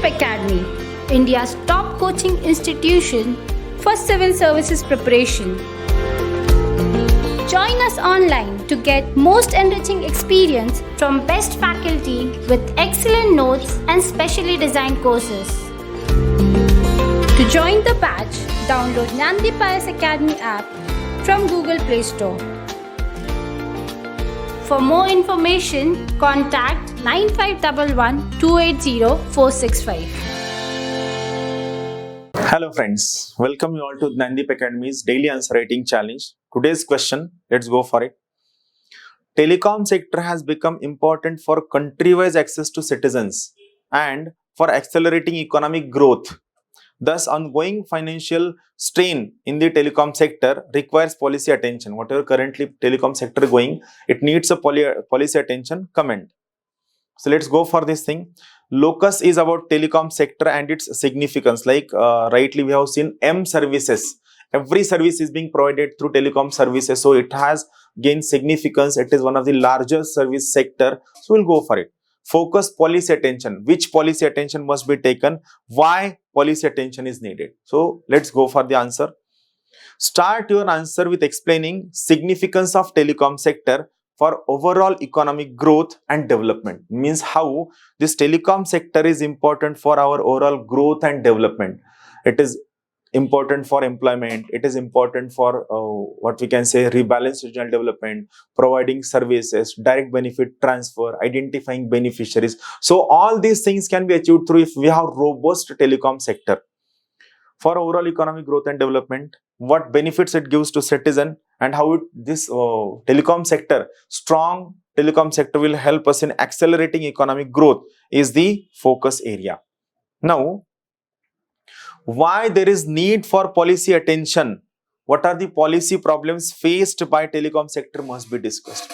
Dnyanadeep Academy, India's top coaching institution for civil services preparation. Join us online to get most enriching experience from best faculty with excellent notes and specially designed courses. To join the batch, download Dnyanadeep Academy App from Google Play Store. For more information, contact 9511 280 465. Hello friends, welcome you all to Dnyanadeep Academy's daily answer writing challenge. Today's question, let's go for it. Telecom sector has become important for country-wise access to citizens and for accelerating economic growth. Thus, ongoing financial strain in the telecom sector requires policy attention. Whatever currently telecom sector going, it needs a policy attention. Comment. So let's go for this thing. Locus is about telecom sector and its significance. Like rightly we have seen M services. Every service is being provided through telecom services. So it has gained significance. It is one of the largest service sector. So we'll go for it. Focus policy attention. Which policy attention must be taken? Why policy attention is needed? So let's go for the answer. Start your answer with explaining significance of telecom sector for overall economic growth and development. Means how this telecom sector is important for our overall growth and development. It is important for employment. It is important for what we can say rebalanced regional development, providing services, direct benefit transfer, identifying beneficiaries. So all these things can be achieved through if we have robust telecom sector. For overall economic growth and development, what benefits it gives to citizen and how this telecom sector, strong telecom sector will help us in accelerating economic growth is the focus area. Now, why there is need for policy attention? What are the policy problems faced by telecom sector must be discussed.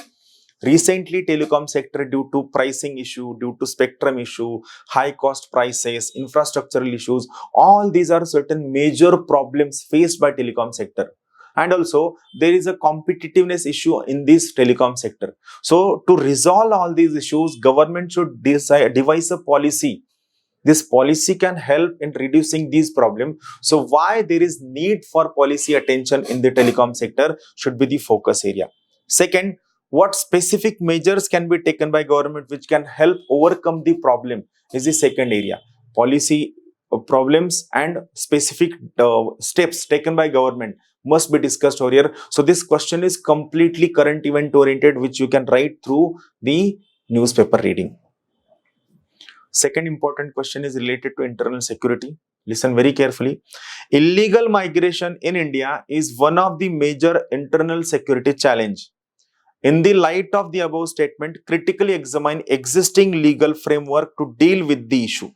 Recently, telecom sector due to pricing issue, due to spectrum issue, high cost prices, infrastructural issues, all these are certain major problems faced by telecom sector. And also, there is a competitiveness issue in this telecom sector. So, to resolve all these issues, government should devise a policy. This policy can help in reducing these problems. So, why there is need for policy attention in the telecom sector should be the focus area. Second, what specific measures can be taken by government which can help overcome the problem is the second area. Policy problems and specific steps taken by government must be discussed over here. So, this question is completely current event oriented which you can write through the newspaper reading. Second important question is related to internal security. Listen very carefully. Illegal migration in India is one of the major internal security challenge. In the light of the above statement, critically examine existing legal framework to deal with the issue.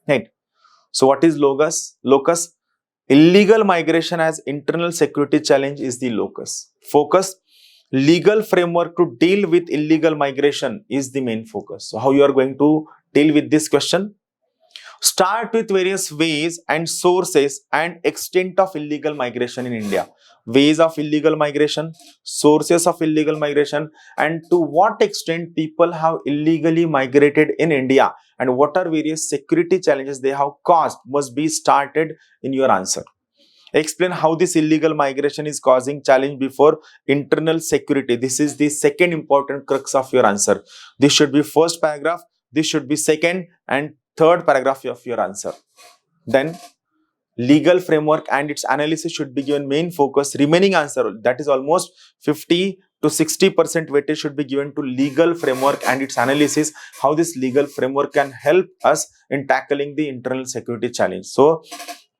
Right. So what is locus? Locus. Illegal migration as internal security challenge is the locus. Focus. Legal framework to deal with illegal migration is the main focus. So how you are going to deal with this question? Start with various ways and sources and extent of illegal migration in India. Ways of illegal migration, sources of illegal migration, and to what extent people have illegally migrated in India and what are various security challenges they have caused must be started in your answer. Explain how this illegal migration is causing challenge before internal security. This is the second important crux of your answer. This should be first paragraph, this should be second and third paragraph of your answer. Then legal framework and its analysis should be given main focus. Remaining answer, that is almost 50 to 60% weightage should be given to legal framework and its analysis, how this legal framework can help us in tackling the internal security challenge. So,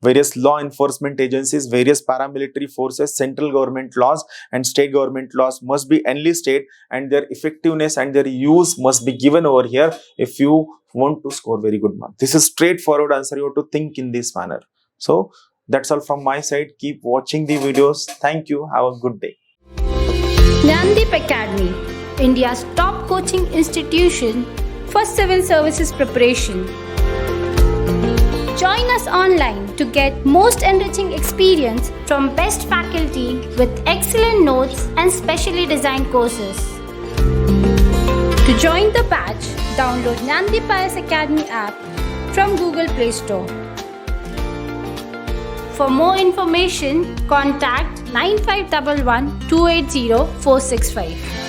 various law enforcement agencies, various paramilitary forces, central government laws and state government laws must be enlisted and their effectiveness and their use must be given over here if you want to score very good mark. This is straightforward answer. You have to think in this manner. So, that's all from my side. Keep watching the videos. Thank you. Have a good day. Dnyanadeep Academy, India's top coaching institution for civil services preparation. Join us online to get most enriching experience from best faculty with excellent notes and specially designed courses. To join the batch, download Dnyanadeep Academy App from Google Play Store. For more information, contact 9511 280 465.